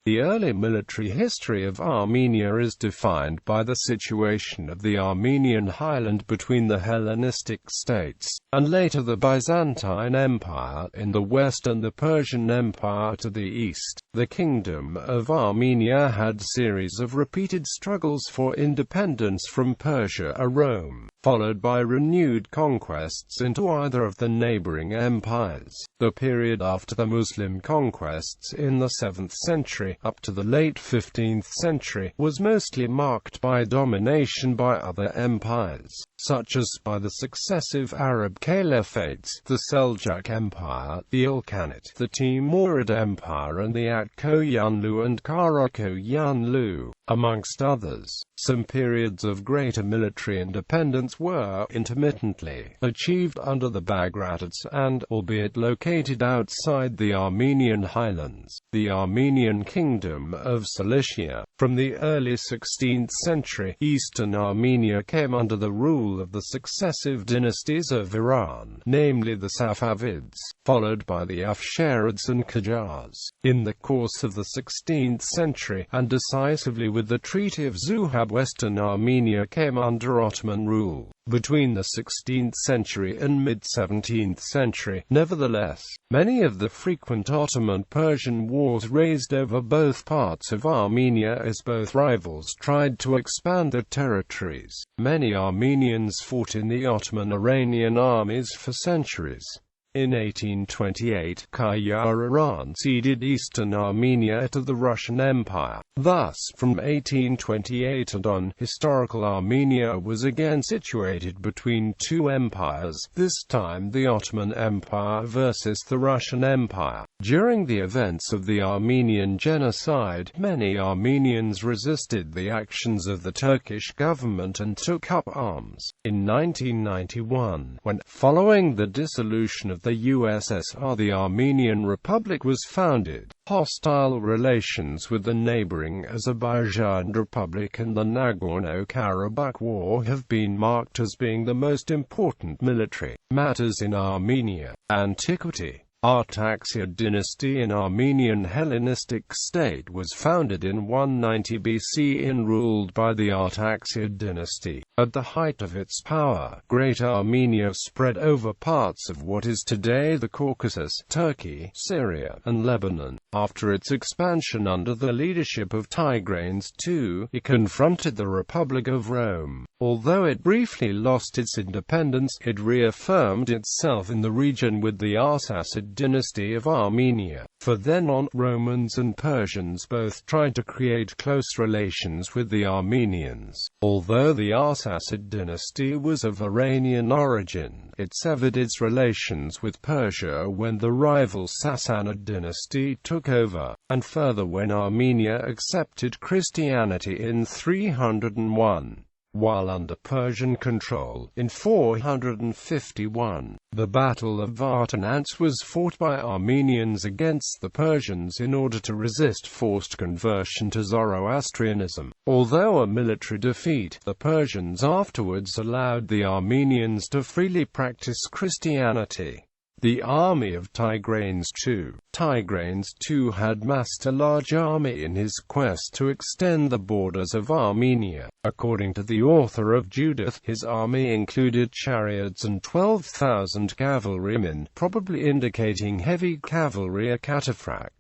The early military history of Armenia is defined by the situation of the Armenian Highland between the Hellenistic states, and later the Byzantine Empire in the west and the Persian Empire to the east. The Kingdom of Armenia had a series of repeated struggles for independence from Persia or Rome, followed by renewed conquests into either of the neighboring empires. The period after the Muslim conquests in the 7th century, up to the late 15th century, was mostly marked by domination by other empires, such as by the successive Arab Caliphates, the Seljuk Empire, the Ilkhanate, the Timurid Empire and the Koyunlu and Koyunlu, amongst others. Some periods of greater military independence were, intermittently, achieved under the Bagratids and, albeit located outside the Armenian Highlands, the Armenian Kingdom of Cilicia. From the early 16th century, eastern Armenia came under the rule of the successive dynasties of Iran, namely the Safavids, followed by the Afsharids and Qajars. In the course of the 16th century, and decisively with the Treaty of Zuhab, western Armenia came under Ottoman rule. Between the 16th century and mid-17th century, nevertheless, many of the frequent Ottoman-Persian wars raged over both parts of Armenia as both rivals tried to expand their territories. Many Armenians fought in the Ottoman-Iranian armies for centuries. In 1828, Iran ceded eastern Armenia to the Russian Empire. Thus, from 1828 and on, historical Armenia was again situated between two empires, this time the Ottoman Empire versus the Russian Empire. During the events of the Armenian Genocide, many Armenians resisted the actions of the Turkish government and took up arms. In 1991, when, following the dissolution of the USSR, the Armenian Republic was founded, hostile relations with the neighboring Azerbaijan Republic and the Nagorno-Karabakh War have been marked as being the most important military matters in Armenia. Antiquity. Artaxid dynasty in Armenian Hellenistic state was founded in 190 BC and ruled by the Artaxid dynasty. At the height of its power, Great Armenia spread over parts of what is today the Caucasus, Turkey, Syria, and Lebanon. After its expansion under the leadership of Tigranes II, it confronted the Republic of Rome. Although it briefly lost its independence, it reaffirmed itself in the region with the Arsacids dynasty of Armenia. For then on, Romans and Persians both tried to create close relations with the Armenians. Although the Arsacid dynasty was of Iranian origin, it severed its relations with Persia when the rival Sassanid dynasty took over, and further when Armenia accepted Christianity in 301. While under Persian control, in 451, the Battle of Vartanants was fought by Armenians against the Persians in order to resist forced conversion to Zoroastrianism. Although a military defeat, the Persians afterwards allowed the Armenians to freely practice Christianity. The army of Tigranes II. Tigranes II had massed a large army in his quest to extend the borders of Armenia. According to the author of Judith, his army included chariots and 12,000 cavalrymen, probably indicating heavy cavalry or cataphracts,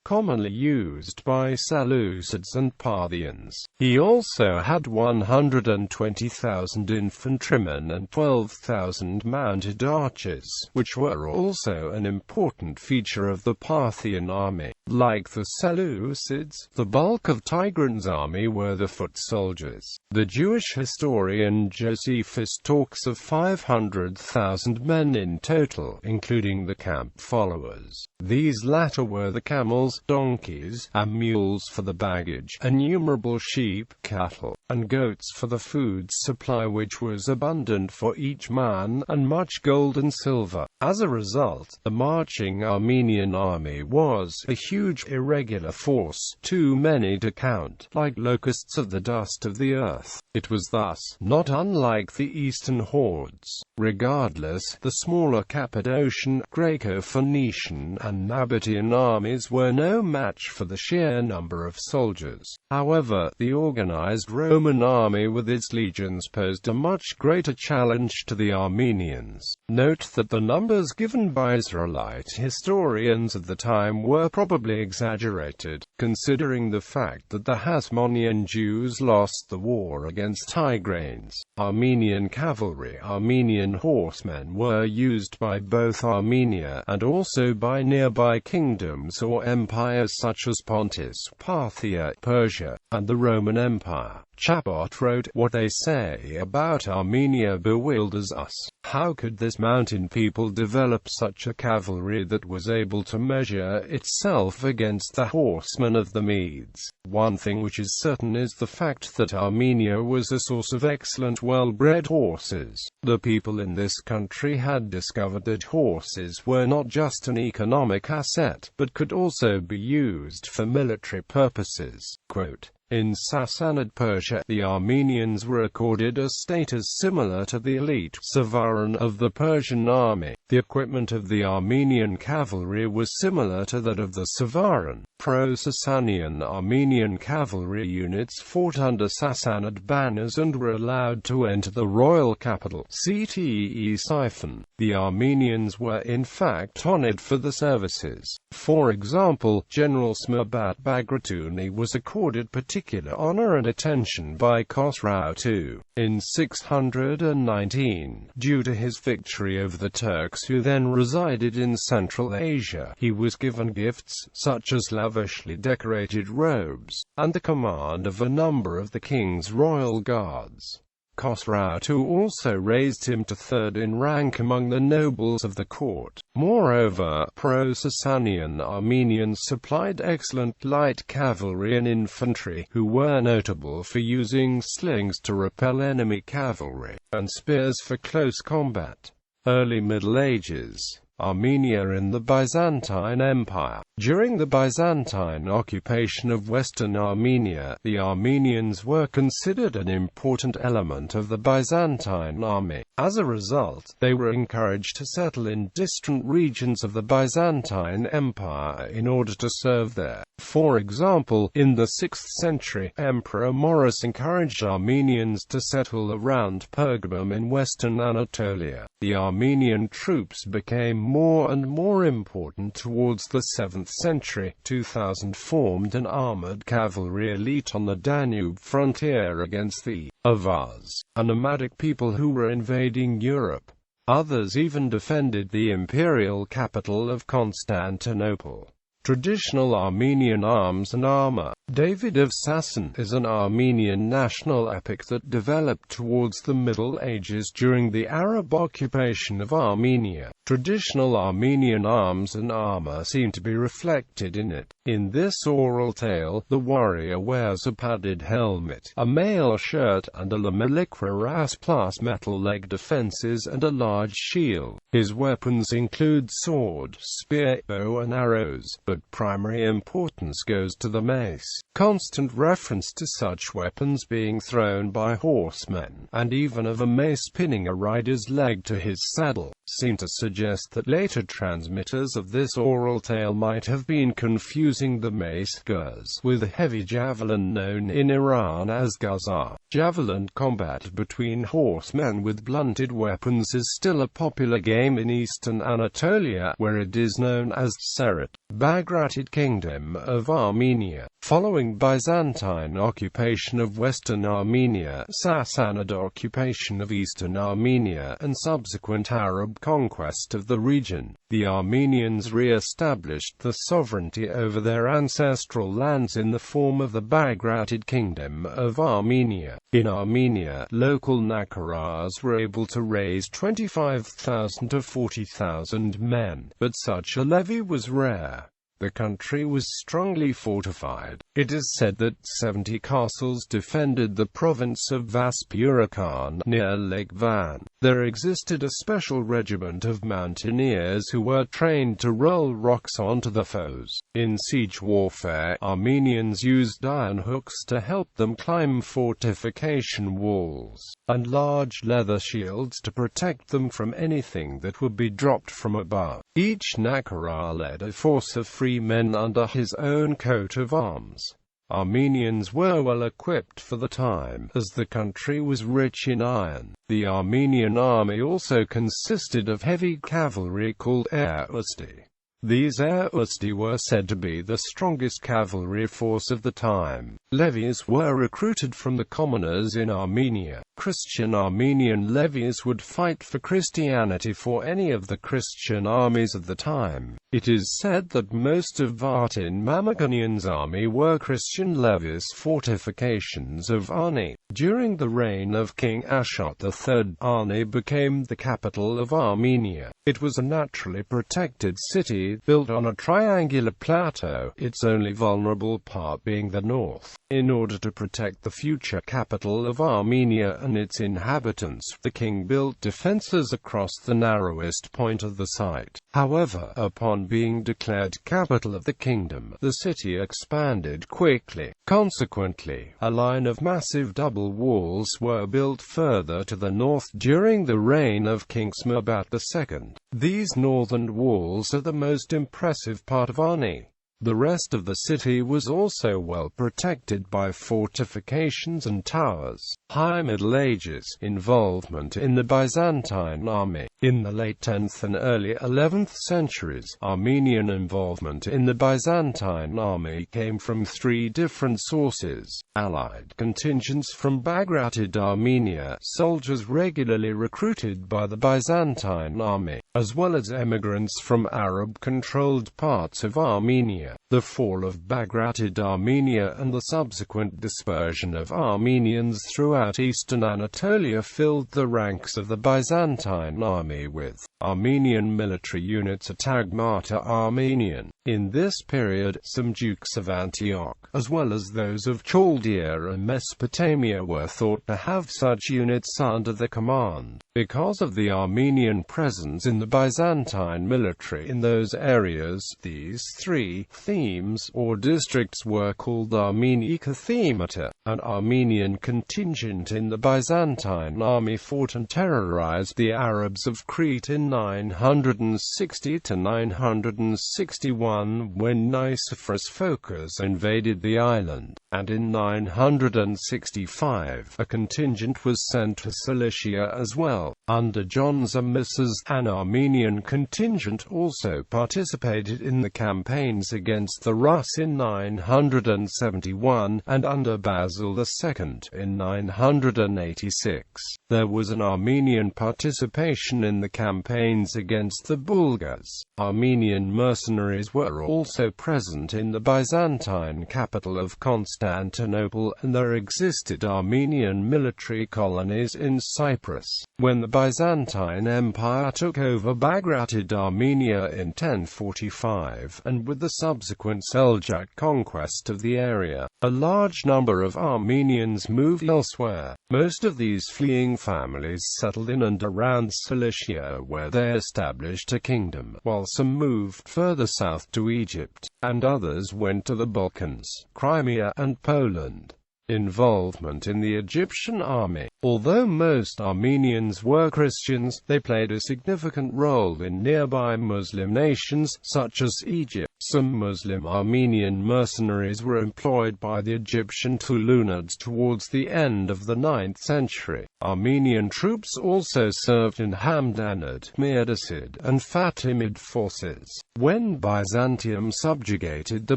commonly used by Seleucids and Parthians. He also had 120,000 infantrymen and 12,000 mounted archers, which were also an important feature of the Parthian army. Like the Seleucids, the bulk of Tigranes' army were the foot soldiers. The Jewish historian Josephus talks of 500,000 men in total, including the camp followers. These latter were the camels, donkeys, and mules for the baggage, innumerable sheep, cattle, and goats for the food supply which was abundant for each man, and much gold and silver. As a result, the marching Armenian army was a huge irregular force, too many to count, like locusts of the dust of the earth. It was thus not unlike the eastern hordes. Regardless, the smaller Cappadocian, Greco-Phoenician, and Nabatean armies were no match for the sheer number of soldiers. However, the organized Roman army with its legions posed a much greater challenge to the Armenians. Note that the numbers given by Israelite historians of the time were probably exaggerated, considering the fact that the Hasmonean Jews lost the war against Tigranes. Armenian cavalry, Armenian horsemen were used by both Armenia and also by nearby kingdoms or empires such as Pontus, Parthia, Persia, and the Roman Empire. Chabot wrote, "What they say about Armenia bewilders us. How could this mountain people develop such a cavalry that was able to measure itself against the horsemen of the Medes? One thing which is certain is the fact that Armenia was a source of excellent well-bred horses. The people in this country had discovered that horses were not just an economic asset, but could also be used for military purposes." Quote, "In Sassanid Persia, the Armenians were accorded a status similar to the elite Savaran of the Persian army. The equipment of the Armenian cavalry was similar to that of the Savaran. Pro-Sasanian Armenian cavalry units fought under Sassanid banners and were allowed to enter the royal capital, Ctesiphon. The Armenians were in fact honored for the services. For example, General Smerbat Bagratuni was accorded particular honor and attention by Khosrau II. In 619, due to his victory over the Turks who then resided in Central Asia, he was given gifts, such as lavishly decorated robes, and the command of a number of the king's royal guards. Khosrau II also raised him to third in rank among the nobles of the court. Moreover, pro-Sasanian Armenians supplied excellent light cavalry and infantry, who were notable for using slings to repel enemy cavalry, and spears for close combat. Early Middle Ages. Armenia in the Byzantine Empire. During the Byzantine occupation of Western Armenia, the Armenians were considered an important element of the Byzantine army. As a result, they were encouraged to settle in distant regions of the Byzantine Empire in order to serve there. For example, in the 6th century, Emperor Maurus encouraged Armenians to settle around Pergamum in western Anatolia. The Armenian troops became more and more important towards the 7th century. 2000 formed an armored cavalry elite on the Danube frontier against the Avars, a nomadic people who were invading Europe. Others even defended the imperial capital of Constantinople. Traditional Armenian arms and armor. David of Sasson is an Armenian national epic that developed towards the Middle Ages during the Arab occupation of Armenia. Traditional Armenian arms and armor seem to be reflected in it. In this oral tale, the warrior wears a padded helmet, a mail shirt, and a lamellikuras plus metal leg defenses and a large shield. His weapons include sword, spear, bow and arrows, but primary importance goes to the mace. Constant reference to such weapons being thrown by horsemen, and even of a mace pinning a rider's leg to his saddle, seem to suggest that later transmitters of this oral tale might have been confusing the mace guz with the heavy javelin known in Iran as gazar. Javelin combat between horsemen with blunted weapons is still a popular game in eastern Anatolia, where it is known as Serit. Bagratid Kingdom of Armenia. Following Byzantine occupation of Western Armenia, Sassanid occupation of Eastern Armenia, and subsequent Arab conquest of the region, the Armenians re-established the sovereignty over their ancestral lands in the form of the Bagratid Kingdom of Armenia. In Armenia, local Nagaras were able to raise 25,000 to 40,000 men, but such a levy was rare. The country was strongly fortified. It is said that 70 castles defended the province of Vaspurakan near Lake Van. There existed a special regiment of mountaineers who were trained to roll rocks onto the foes. In siege warfare, Armenians used iron hooks to help them climb fortification walls, and large leather shields to protect them from anything that would be dropped from above. Each Nagora led a force of free men under his own coat of arms. Armenians were well equipped for the time, as the country was rich in iron. The Armenian army also consisted of heavy cavalry called others.The. These others.The were said to be the strongest cavalry force of the time. Levies were recruited from the commoners in Armenia. Christian Armenian levies would fight for Christianity for any of the Christian armies of the time. It is said that most of Vatin Mamukonian's army were Christian levies. Fortifications of Ani. During the reign of King Ashot III, Ani became the capital of Armenia. It was a naturally protected city, built on a triangular plateau, its only vulnerable part being the north. In order to protect the future capital of Armenia and its inhabitants, the king built defences across the narrowest point of the site. However, upon being declared capital of the kingdom, the city expanded quickly. Consequently, a line of massive double walls were built further to the north during the reign of King Smerbat II. These northern walls are the most impressive part of Ani. The rest of the city was also well protected by fortifications and towers. High Middle Ages. Involvement in the Byzantine army. In the late 10th and early 11th centuries, Armenian involvement in the Byzantine army came from three different sources: allied contingents from Bagratid Armenia, soldiers regularly recruited by the Byzantine army, as well as emigrants from Arab-controlled parts of Armenia. The fall of Bagratid Armenia and the subsequent dispersion of Armenians throughout eastern Anatolia filled the ranks of the Byzantine army with Armenian military units. Tagmata Armenian. In this period, some dukes of Antioch, as well as those of Chaldea and Mesopotamia, were thought to have such units under their command. Because of the Armenian presence in the Byzantine military in those areas, these three themes, or districts, were called Armenica Themata. An Armenian contingent in the Byzantine army fought and terrorized the Arabs of Crete in 960 to 961 when Nicephorus Phocas invaded the island, and in 965 a contingent was sent to Cilicia as well. Under John Zimisces, an Armenian contingent also participated in the campaigns against the Rus in 971, and under Basil II in 986. There was an Armenian participation in the campaigns against the Bulgars. Armenian mercenaries were also present in the Byzantine capital of Constantinople, and there existed Armenian military colonies in Cyprus. When the Byzantine Empire took over Bagratid Armenia in 1045, and with the subsequent Seljuk conquest of the area, a large number of Armenians moved elsewhere. Most of these fleeing families settled in and around Cilicia, where they established a kingdom, while some moved further south to Egypt, and others went to the Balkans, Crimea, and Poland. Involvement in the Egyptian army. Although most Armenians were Christians, they played a significant role in nearby Muslim nations, such as Egypt. Some Muslim Armenian mercenaries were employed by the Egyptian Tulunids towards the end of the 9th century. Armenian troops also served in Hamdanid, Mirdacid, and Fatimid forces. When Byzantium subjugated the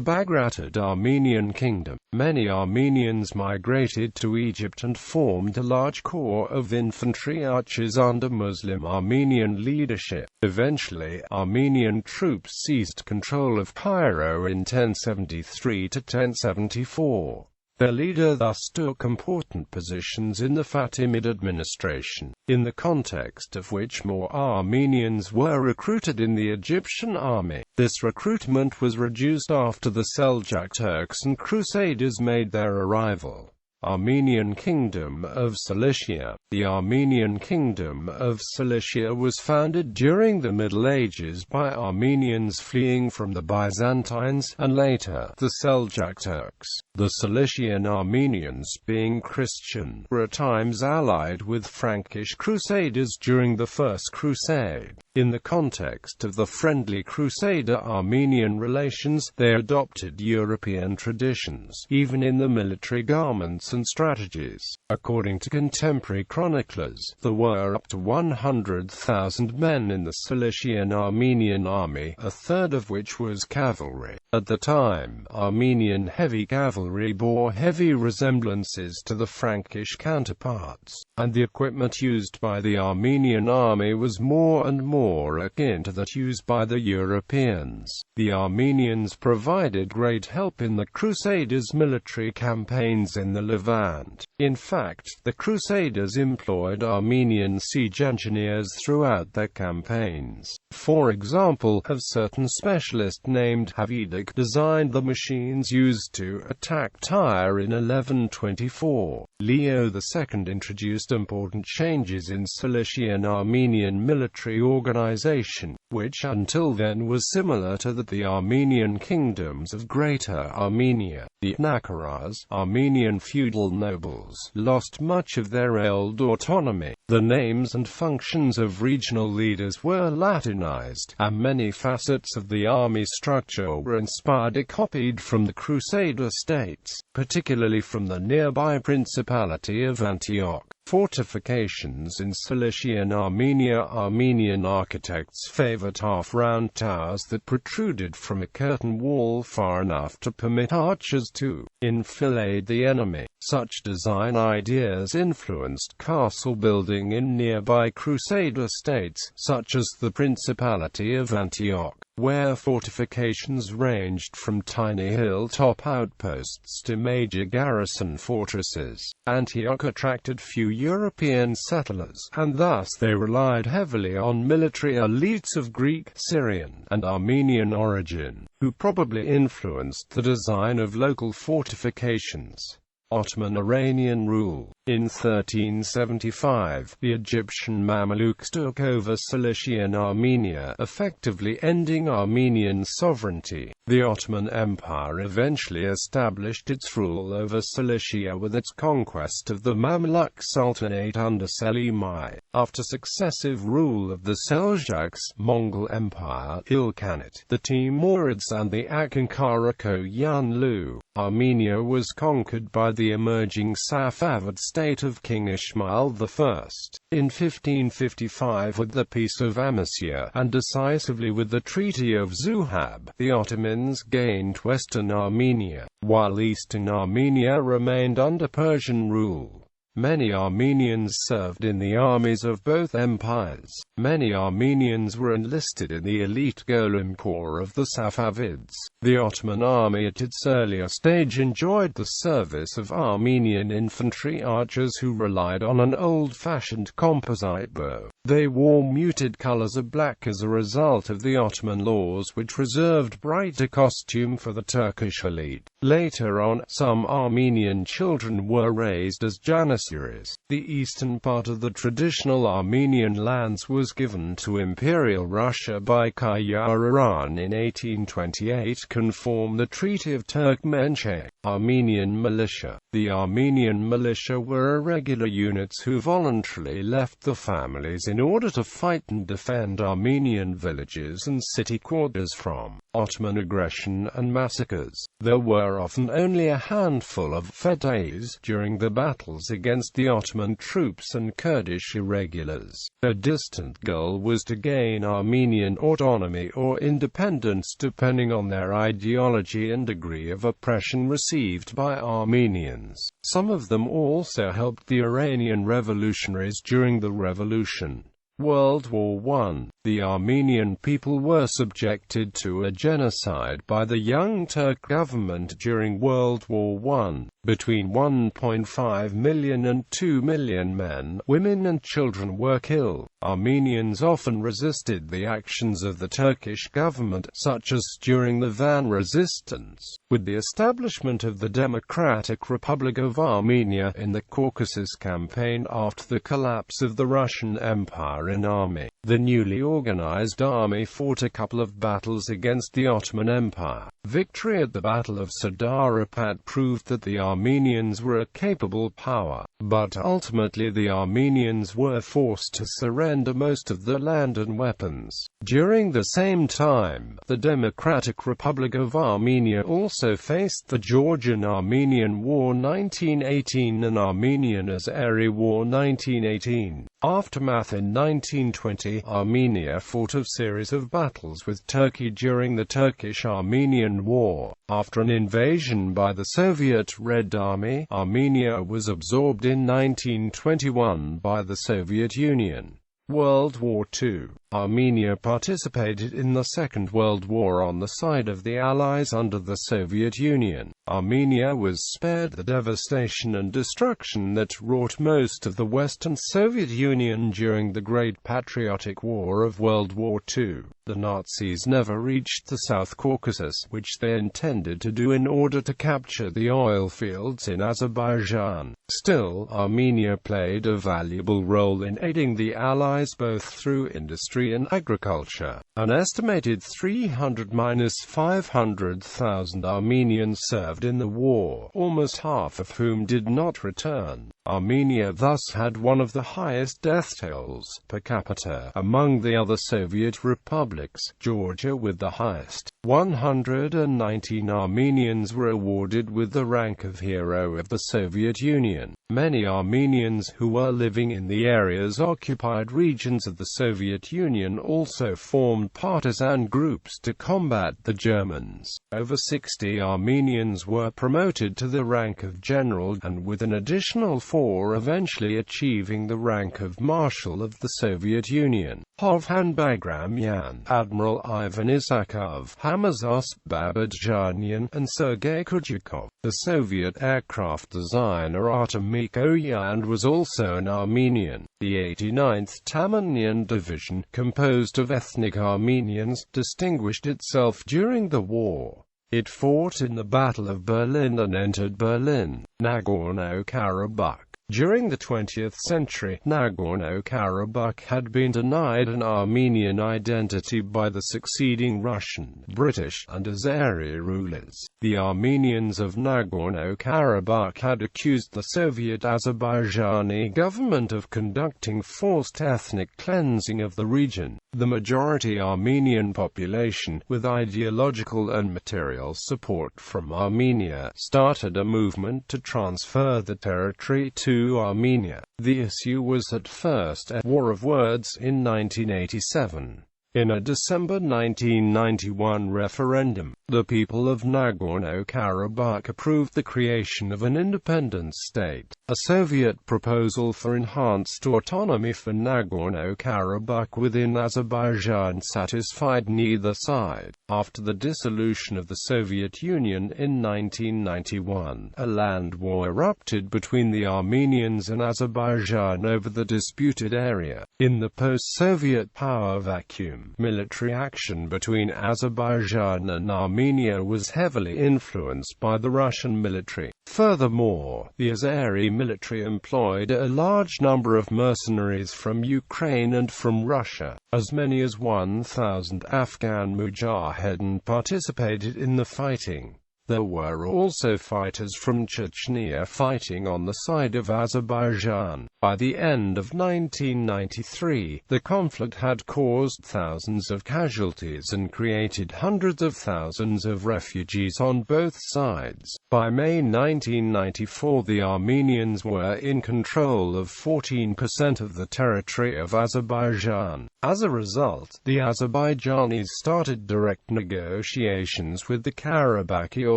Bagratid Armenian kingdom, many Armenians migrated to Egypt and formed a large corps of infantry archers under Muslim Armenian leadership. Eventually, Armenian troops seized control of Cairo in 1073 to 1074. Their leader thus took important positions in the Fatimid administration. in the context of which more Armenians were recruited in the Egyptian army. This recruitment was reduced after the Seljuk Turks and Crusaders made their arrival. Armenian Kingdom of Cilicia. The Armenian Kingdom of Cilicia was founded during the Middle Ages by Armenians fleeing from the Byzantines, and later, the Seljuk Turks. The Cilician Armenians, being Christian, were at times allied with Frankish Crusaders during the First Crusade. In the context of the friendly Crusader-Armenian relations, they adopted European traditions, even in the military garments and strategies. According to contemporary chroniclers, there were up to 100,000 men in the Cilician Armenian army, a third of which was cavalry. At the time, Armenian heavy cavalry bore heavy resemblances to the Frankish counterparts, and the equipment used by the Armenian army was more and more akin to that used by the Europeans. The Armenians provided great help in the Crusaders' military campaigns in the Levant. In fact, the Crusaders employed Armenian siege engineers throughout their campaigns. For example, a certain specialist named Havidak designed the machines used to attack Tyre in 1124. Leo II introduced important changes in Cilician Armenian military organization, which until then was similar to the Armenian kingdoms of Greater Armenia. The Nakaras, Armenian feudal nobles, lost much of their old autonomy. The names and functions of regional leaders were Latinized, and many facets of the army structure were inspired or copied from the Crusader states, particularly from the nearby Principality of Antioch. Fortifications in Cilician Armenia. Armenian architects favored half-round towers that protruded from a curtain wall far enough to permit archers to enfilade the enemy. Such design ideas influenced castle building in nearby Crusader states, such as the Principality of Antioch, where fortifications ranged from tiny hilltop outposts to major garrison fortresses. Antioch attracted few European settlers, and thus they relied heavily on military elites of Greek, Syrian, and Armenian origin, who probably influenced the design of local fortifications. Ottoman-Iranian rule. In 1375, the Egyptian Mamelukes took over Cilician Armenia, effectively ending Armenian sovereignty. The Ottoman Empire eventually established its rule over Cilicia with its conquest of the Mamluk Sultanate under Selim I. After successive rule of the Seljuks, Mongol Empire, Ilkhanate, the Timurids and the Ankara Koyunlu, Armenia was conquered by the emerging Safavid state of King Ismail I. In 1555 with the Peace of Amasya, and decisively with the Treaty of Zuhab, the Ottomans gained western Armenia, while eastern Armenia remained under Persian rule. Many Armenians served in the armies of both empires. Many Armenians were enlisted in the elite Golem Corps of the Safavids. The Ottoman army at its earlier stage enjoyed the service of Armenian infantry archers who relied on an old-fashioned composite bow. They wore muted colors of black as a result of the Ottoman laws which reserved brighter costume for the Turkish elite. Later on, some Armenian children were raised as janissaries. The eastern part of the traditional Armenian lands was given to Imperial Russia by Koyunlu in 1828, conform the Treaty of Turkmenchay. Armenian militia. The Armenian militia were irregular units who voluntarily left their families in order to fight and defend Armenian villages and city quarters from Ottoman aggression and massacres. There were often only a handful of fedaïs during the battles against the Ottoman troops and Kurdish irregulars. Their distant goal was to gain Armenian autonomy or independence depending on their ideology and degree of oppression received by Armenians. Some of them also helped the Iranian revolutionaries during the revolution. World War I. The Armenian people were subjected to a genocide by the Young Turk government during World War I. Between 1.5 million and 2 million men, women and children were killed. Armenians often resisted the actions of the Turkish government, such as during the Van resistance. With the establishment of the Democratic Republic of Armenia in the Caucasus campaign after the collapse of the Russian Empire in Army, the newly organized army fought a couple of battles against the Ottoman Empire. Victory at the Battle of Sadarapat proved that the Armenians were a capable power, but ultimately the Armenians were forced to surrender most of their land and weapons. During the same time, the Democratic Republic of Armenia also faced the Georgian-Armenian War 1918 and Armenian-Azeri War 1918. Aftermath. In 1920, Armenia fought a series of battles with Turkey during the Turkish-Armenian War. After an invasion by the Soviet Red Army, Armenia was absorbed in 1921 by the Soviet Union. World War II. Armenia participated in the Second World War on the side of the Allies under the Soviet Union. Armenia was spared the devastation and destruction that wrought most of the Western Soviet Union during the Great Patriotic War of World War II. The Nazis never reached the South Caucasus, which they intended to do in order to capture the oil fields in Azerbaijan. Still, Armenia played a valuable role in aiding the Allies both through industry and agriculture. An estimated 300–500,000 Armenians served in the war, almost half of whom did not return. Armenia thus had one of the highest death tolls per capita among the other Soviet republics, Georgia with the highest. 119 Armenians were awarded with the rank of Hero of the Soviet Union. Many Armenians who were living in the areas occupied regions of the Soviet Union also formed partisan groups to combat the Germans. Over 60 Armenians were promoted to the rank of general, and with an additional 4 eventually achieving the rank of Marshal of the Soviet Union. Hovhan Bagramyan, Admiral Ivan Isakov, Hamazos Babadjanian, and Sergei Kudyakov. The Soviet aircraft designer Artem Mikoyan was also an Armenian. The 89th Tamanian Division, composed of ethnic Armenians, distinguished itself during the war. It fought in the Battle of Berlin and entered Berlin, Nagorno-Karabakh. During the 20th century, Nagorno-Karabakh had been denied an Armenian identity by the succeeding Russian, British, and Azeri rulers. The Armenians of Nagorno-Karabakh had accused the Soviet Azerbaijani government of conducting forced ethnic cleansing of the region. The majority Armenian population, with ideological and material support from Armenia, started a movement to transfer the territory to Armenia. The issue was at first a war of words in 1987. In a December 1991 referendum, the people of Nagorno-Karabakh approved the creation of an independent state. A Soviet proposal for enhanced autonomy for Nagorno-Karabakh within Azerbaijan satisfied neither side. After the dissolution of the Soviet Union in 1991, a land war erupted between the Armenians and Azerbaijan over the disputed area. In the post-Soviet power vacuum, military action between Azerbaijan and Armenia was heavily influenced by the Russian military. Furthermore, the Azeri military employed a large number of mercenaries from Ukraine and from Russia. As many as 1,000 Afghan mujahideen participated in the fighting. There were also fighters from Chechnya fighting on the side of Azerbaijan. By the end of 1993, the conflict had caused thousands of casualties and created hundreds of thousands of refugees on both sides. By May 1994, the Armenians were in control of 14% of the territory of Azerbaijan. As a result, the Azerbaijanis started direct negotiations with the Karabakhi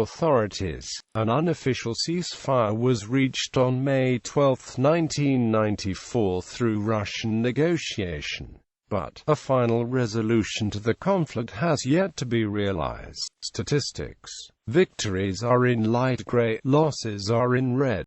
authorities. An unofficial ceasefire was reached on May 12, 1994 through Russian negotiation, but a final resolution to the conflict has yet to be realized. Statistics. Victories are in light gray, losses are in red.